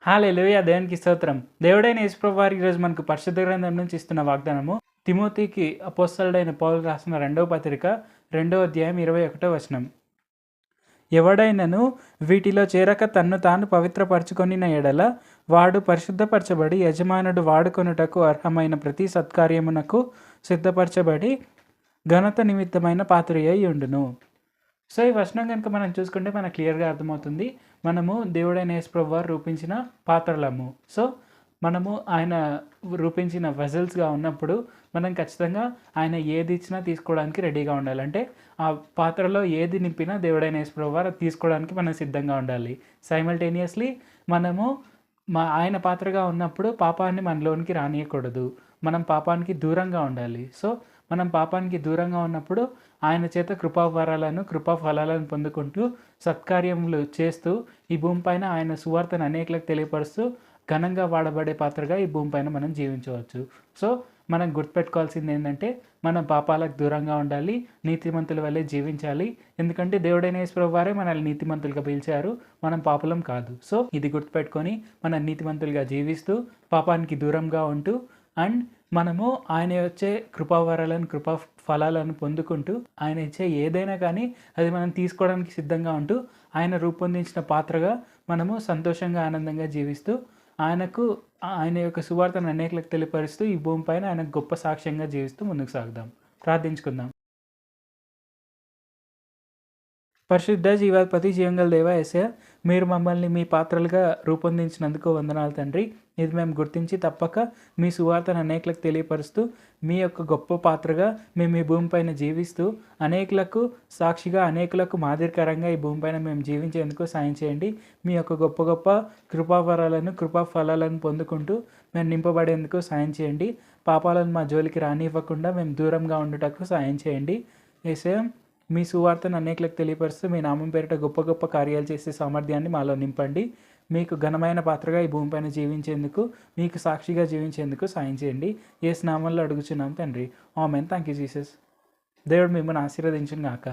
హల్లెలూయా! దేవునికి స్తోత్రం. దేవుడైన యేసుప్రభు వారు ఈరోజు మనకు పరిశుద్ధ గ్రంథం నుంచి ఇస్తున్న వాగ్దానము తిమోతికి అపోస్తలుడైన పౌలు రాసిన రెండవ పత్రిక 2వ అధ్యాయం 21వ వచనం. ఎవడైనను వీటిలో చేరక తన్ను తాను పవిత్రపరచుకొనిన ఎడల వాడు పరిశుద్ధపరచబడి యజమానుడు వాడుకొనుటకు అర్హమైన ప్రతి సత్కార్యమునకు సిద్ధపరచబడి ఘనత నిమిత్తమైన పాత్రయ్యి ఉండును. సో ఈ వచనం కనుక మనం చూసుకుంటే మనకు క్లియర్గా అర్థమవుతుంది. మనము దేవుడైన యేసుప్రభు వారు రూపించిన పాత్రలము. సో మనము ఆయన రూపించిన వెజల్స్గా ఉన్నప్పుడు మనం ఖచ్చితంగా ఆయన ఏది ఇచ్చినా తీసుకోవడానికి రెడీగా ఉండాలి. అంటే ఆ పాత్రలో ఏది నింపినా దేవుడైన యేసుప్రభు వారు తీసుకోవడానికి మనం సిద్ధంగా ఉండాలి. సైమల్టేనియస్లీ మనము ఆయన పాత్రగా ఉన్నప్పుడు పాపాన్ని మనలోనికి రానియకూడదు. మనం పాపానికి దూరంగా ఉండాలి. సో మనం పాపానికి దూరంగా ఉన్నప్పుడు ఆయన చేత కృపావరాలను కృపా ఫలాలను పొందుకుంటూ సత్కార్యములు చేస్తూ ఈ భూమిపైన ఆయన సువార్తను అనేకులకు తెలియపరుస్తూ ఘనంగా వాడబడే పాత్రగా ఈ భూమిపైన మనం జీవించవచ్చు. సో మనం గుర్తుపెట్టుకోవాల్సింది ఏంటంటే మనం పాపాలకు దూరంగా ఉండాలి, నీతిమంతుల వల్లే జీవించాలి. ఎందుకంటే దేవుడైన యేసుప్రభు వారే మనల్ని నీతిమంతులుగా పిలిచారు, మనం పాపులం కాదు. సో ఇది గుర్తుపెట్టుకొని మనం నీతిమంతులుగా జీవిస్తూ పాపానికి దూరంగా ఉంటూ అండ్ మనము ఆయన వచ్చే కృపావరాలను కృపా ఫలాలను పొందుకుంటూ ఆయన ఇచ్చే ఏదైనా కానీ అది మనం తీసుకోవడానికి సిద్ధంగా ఉంటూ ఆయన రూపొందించిన పాత్రగా మనము సంతోషంగా ఆనందంగా జీవిస్తూ ఆయన యొక్క సువార్తను అనేకులకు తెలియపరుస్తూ ఈ భూమిపైన ఆయన గొప్ప సాక్ష్యంగా జీవిస్తూ ముందుకు సాగుదాం. ప్రార్థించుకుందాం. పరిశుద్ధ జీవాధిపతి జీవంగల దేవ యేసయ్య, మీరు మమ్మల్ని మీ పాత్రలుగా రూపొందించినందుకు వందనాలు తండ్రి. ఇది మేము గుర్తించి తప్పక మీ సువార్తను అనేకులకు తెలియపరుస్తూ మీ యొక్క గొప్ప పాత్రగా మేము ఈ భూమిపైన జీవిస్తూ అనేకులకు సాక్షిగా అనేకులకు మాదిరికరంగా ఈ భూమిపైన మేము జీవించేందుకు సాయం చేయండి. మీ యొక్క గొప్ప గొప్ప కృపావరాలను కృపా ఫలాలను పొందుకుంటూ మేము నింపబడేందుకు సాయం చేయండి. పాపాలను మా జోలికి రానివ్వకుండా మేము దూరంగా ఉండుటకు సాయం చేయండి. యేసయ్య, మీ సువార్తను అనేకులకు తెలియపరుస్తూ మీ నామం పేరిట గొప్ప గొప్ప కార్యాలు చేసే సామర్థ్యాన్ని మాలో నింపండి. మీకు ఘనమైన పాత్రగా ఈ భూమిపైన జీవించేందుకు, మీకు సాక్షిగా జీవించేందుకు సాయం చేయండి. యేసు నామంలో అడుగుచున్నాం తండ్రి. ఆమేన్. Thank you Jesus. దేవుడు మిమ్మల్ని ఆశీర్వదించును గాక.